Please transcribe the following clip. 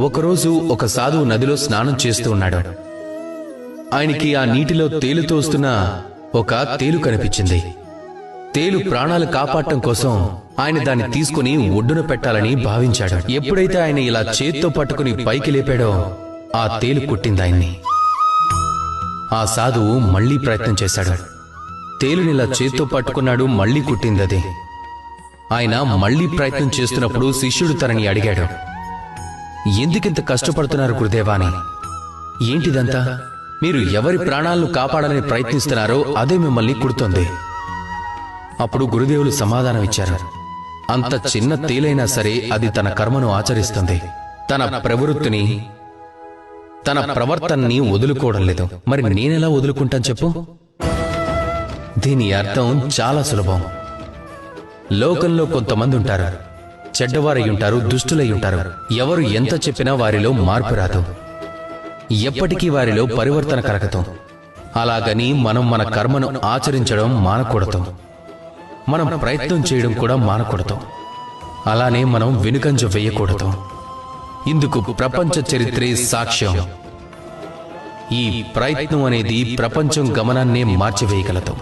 ఒకరోజు ఒక సాధువు నదిలో స్నానం చేస్తూ ఉన్నాడు. ఆయనకి ఆ నీటిలో తేలుతూ వస్తున్న ఒక తేలు కనిపించింది. తేలు ప్రాణాలు కాపాడటం కోసం ఆయన దాన్ని తీసుకుని ఒడ్డున పెట్టాలని భావించాడు. ఎప్పుడైతే ఆయన ఇలా చేత్తో పట్టుకుని పైకి లేపాడో ఆ తేలు కుట్టింది ఆయన్ని. ఆ సాధువు మళ్లీ ప్రయత్నం చేశాడు. తేలునిలా చేత్తో పట్టుకున్నాడు, మళ్లీ కుట్టిందది. ఆయన మళ్లీ ప్రయత్నం చేస్తున్నప్పుడు శిష్యుడు తనని అడిగాడు, ఎందుకింత కష్టపడుతున్నారు గురుదేవా అని? ఏంటిదంతా? మీరు ఎవరి ప్రాణాలను కాపాడాలని ప్రయత్నిస్తున్నారో అదే మిమ్మల్ని కుడుతోంది. అప్పుడు గురుదేవులు సమాధానం ఇచ్చారు, అంత చిన్న తేలైనా సరే అది తన కర్మను ఆచరిస్తుంది. తన ప్రవృత్తిని, తన ప్రవర్తనని వదులుకోవడం లేదు. మరి నేనెలా వదులుకుంటాను చెప్పు? దీని అర్థం చాలా సులభం. లోకంలో కొంతమంది ఉంటారు, చెడ్డవారై ఉంటారు, దుష్టులై ఉంటారు. ఎవరు ఎంత చెప్పినా వారిలో మార్పు రాదు, ఎప్పటికీ వారిలో పరివర్తన కలగదు. అలాగని మనం మన కర్మను ఆచరించడం మానకూడదు, మనం ప్రయత్నం చేయడం కూడా మానకూడదు. అలానే మనం వెనుకంజ వేయకూడదు. ఇందుకు ప్రపంచ చరిత్రే సాక్ష్యం. ఈ ప్రయత్నం అనేది ప్రపంచం గమనాన్నే మార్చివేయగలదు.